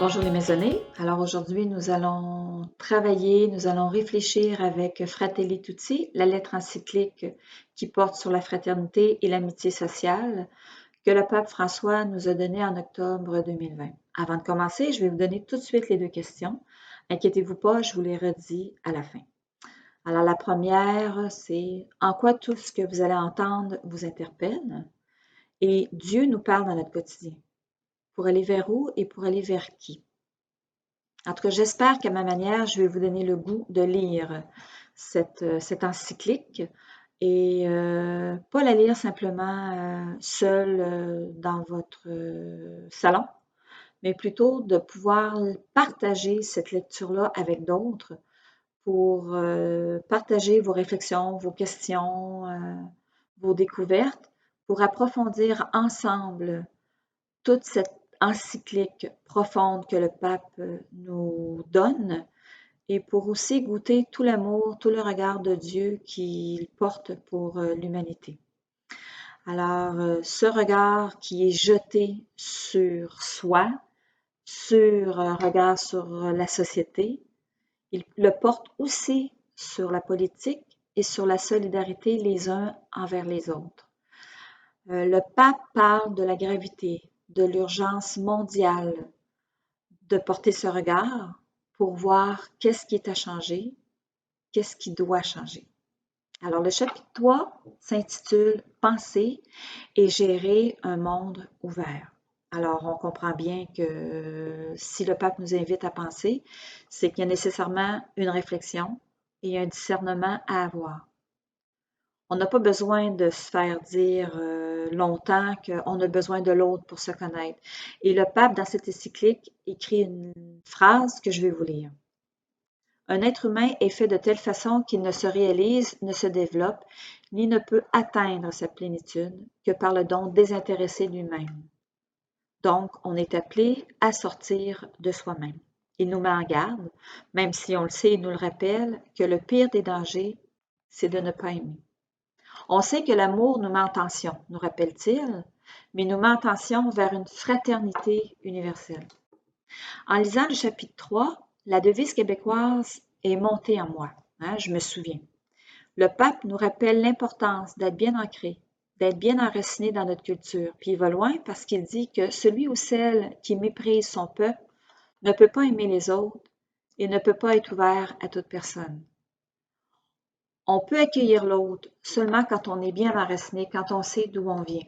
Bonjour les maisonnées. Alors aujourd'hui, nous allons réfléchir avec Fratelli Tutti, la lettre encyclique qui porte sur la fraternité et l'amitié sociale que le pape François nous a donnée en octobre 2020. Avant de commencer, je vais vous donner tout de suite les deux questions. Inquiétez-vous pas, je vous les redis à la fin. Alors la première, c'est en quoi tout ce que vous allez entendre vous interpelle? Et Dieu nous parle dans notre quotidien. Pour aller vers où et pour aller vers qui? En tout cas, j'espère qu'à ma manière, je vais vous donner le goût de lire cette encyclique et pas la lire simplement seule dans votre salon, mais plutôt de pouvoir partager cette lecture-là avec d'autres pour partager vos réflexions, vos questions, vos découvertes, pour approfondir ensemble toute cette encyclique profonde que le pape nous donne et pour aussi goûter tout l'amour, tout le regard de Dieu qu'il porte pour l'humanité. Alors, ce regard qui est jeté sur soi, sur un regard sur la société, il le porte aussi sur la politique et sur la solidarité les uns envers les autres. Le pape parle de la gravité, de l'urgence mondiale de porter ce regard pour voir qu'est-ce qui est à changer, qu'est-ce qui doit changer. Alors, le chapitre 3 s'intitule « Penser et gérer un monde ouvert ». Alors, on comprend bien que si le pape nous invite à penser, c'est qu'il y a nécessairement une réflexion et un discernement à avoir. On n'a pas besoin de se faire dire longtemps qu'on a besoin de l'autre pour se connaître. Et le pape, dans cette encyclique, écrit une phrase que je vais vous lire. Un être humain est fait de telle façon qu'il ne se réalise, ne se développe, ni ne peut atteindre sa plénitude que par le don désintéressé lui-même. Donc, on est appelé à sortir de soi-même. Il nous met en garde, même si on le sait et nous le rappelle, que le pire des dangers, c'est de ne pas aimer. On sait que l'amour nous met en tension, nous rappelle-t-il, mais nous met en tension vers une fraternité universelle. En lisant le chapitre 3, la devise québécoise est montée en moi, je me souviens. Le pape nous rappelle l'importance d'être bien ancré, d'être bien enraciné dans notre culture. Puis il va loin parce qu'il dit que celui ou celle qui méprise son peuple ne peut pas aimer les autres et ne peut pas être ouvert à toute personne. On peut accueillir l'autre seulement quand on est bien enraciné, quand on sait d'où on vient.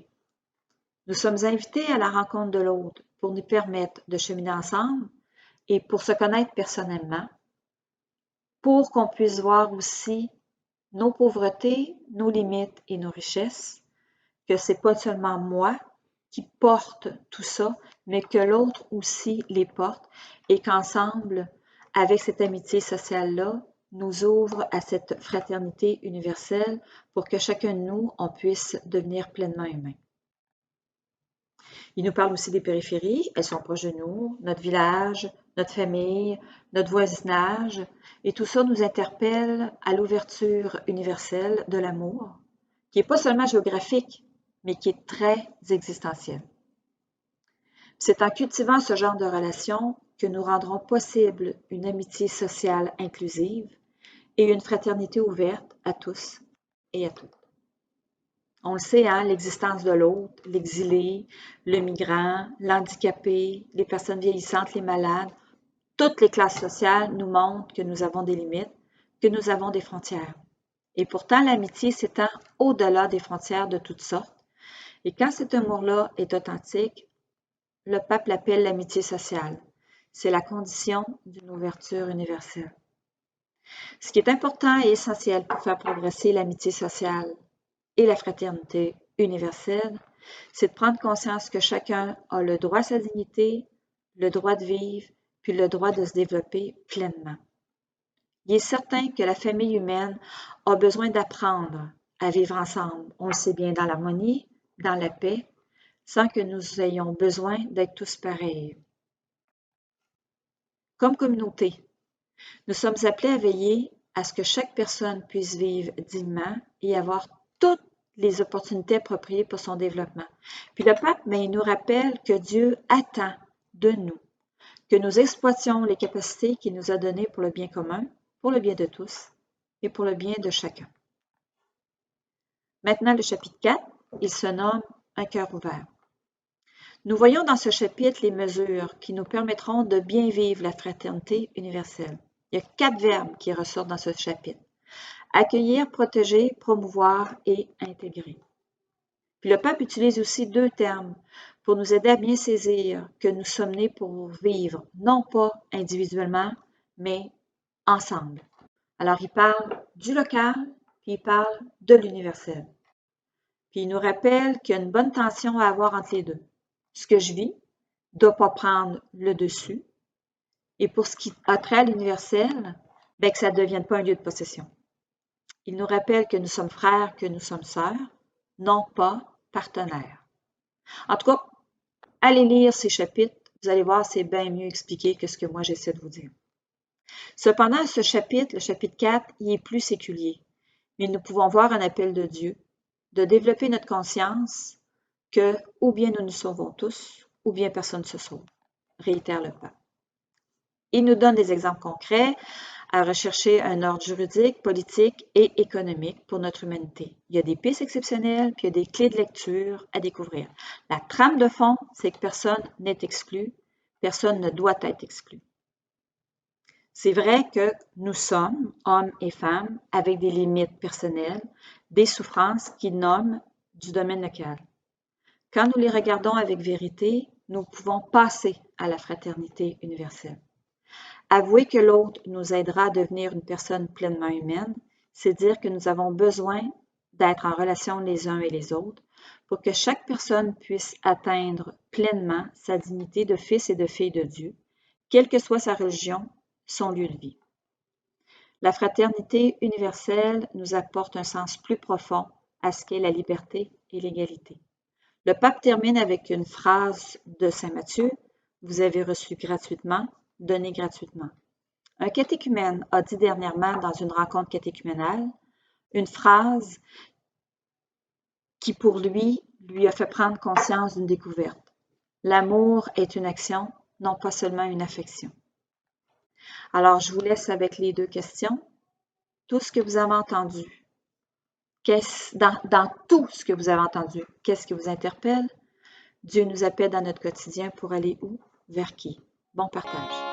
Nous sommes invités à la rencontre de l'autre pour nous permettre de cheminer ensemble et pour se connaître personnellement, pour qu'on puisse voir aussi nos pauvretés, nos limites et nos richesses, que c'est pas seulement moi qui porte tout ça, mais que l'autre aussi les porte et qu'ensemble, avec cette amitié sociale-là, nous ouvre à cette fraternité universelle pour que chacun de nous, on puisse devenir pleinement humain. Il nous parle aussi des périphéries, elles sont proches de nous, notre village, notre famille, notre voisinage, et tout ça nous interpelle à l'ouverture universelle de l'amour, qui n'est pas seulement géographique, mais qui est très existentiel. C'est en cultivant ce genre de relation que nous rendrons possible une amitié sociale inclusive et une fraternité ouverte à tous et à toutes. On le sait, l'existence de l'autre, l'exilé, le migrant, l'handicapé, les personnes vieillissantes, les malades, toutes les classes sociales nous montrent que nous avons des limites, que nous avons des frontières. Et pourtant, l'amitié s'étend au-delà des frontières de toutes sortes. Et quand cet amour-là est authentique, le pape l'appelle l'amitié sociale. C'est la condition d'une ouverture universelle. Ce qui est important et essentiel pour faire progresser l'amitié sociale et la fraternité universelle, c'est de prendre conscience que chacun a le droit à sa dignité, le droit de vivre, puis le droit de se développer pleinement. Il est certain que la famille humaine a besoin d'apprendre à vivre ensemble, on le sait bien, dans l'harmonie, dans la paix, sans que nous ayons besoin d'être tous pareils. Comme communauté, nous sommes appelés à veiller à ce que chaque personne puisse vivre dignement et avoir toutes les opportunités appropriées pour son développement. Puis le pape, il nous rappelle que Dieu attend de nous que nous exploitions les capacités qu'il nous a données pour le bien commun, pour le bien de tous et pour le bien de chacun. Maintenant, le chapitre 4, il se nomme « Un cœur ouvert ». Nous voyons dans ce chapitre les mesures qui nous permettront de bien vivre la fraternité universelle. Il y a 4 verbes qui ressortent dans ce chapitre. Accueillir, protéger, promouvoir et intégrer. Puis le pape utilise aussi 2 termes pour nous aider à bien saisir que nous sommes nés pour vivre, non pas individuellement, mais ensemble. Alors, il parle du local, puis il parle de l'universel. Puis il nous rappelle qu'il y a une bonne tension à avoir entre les deux. Ce que je vis ne doit pas prendre le dessus. Et pour ce qui a trait à l'universel, bien que ça ne devienne pas un lieu de possession. Il nous rappelle que nous sommes frères, que nous sommes sœurs, non pas partenaires. En tout cas, allez lire ces chapitres, vous allez voir, c'est bien mieux expliqué que ce que moi j'essaie de vous dire. Cependant, ce chapitre, le chapitre 4, il est plus séculier. Mais nous pouvons voir un appel de Dieu de développer notre conscience que ou bien nous nous sauvons tous, ou bien personne ne se sauve, réitère le pape. Il nous donne des exemples concrets à rechercher un ordre juridique, politique et économique pour notre humanité. Il y a des pistes exceptionnelles, puis il y a des clés de lecture à découvrir. La trame de fond, c'est que personne n'est exclu, personne ne doit être exclu. C'est vrai que nous sommes, hommes et femmes, avec des limites personnelles, des souffrances qui nomment du domaine local. Quand nous les regardons avec vérité, nous pouvons passer à la fraternité universelle. Avouer que l'autre nous aidera à devenir une personne pleinement humaine, c'est dire que nous avons besoin d'être en relation les uns et les autres pour que chaque personne puisse atteindre pleinement sa dignité de fils et de fille de Dieu, quelle que soit sa religion, son lieu de vie. La fraternité universelle nous apporte un sens plus profond à ce qu'est la liberté et l'égalité. Le pape termine avec une phrase de saint Matthieu, « Vous avez reçu gratuitement, donnez gratuitement ». Un catéchumène a dit dernièrement dans une rencontre catéchuménale une phrase qui pour lui a fait prendre conscience d'une découverte. L'amour est une action, non pas seulement une affection. Alors, je vous laisse avec les 2 questions. Tout ce que vous avez entendu, dans tout ce que vous avez entendu, qu'est-ce qui vous interpelle? Dieu nous appelle dans notre quotidien pour aller où? Vers qui? Bon partage.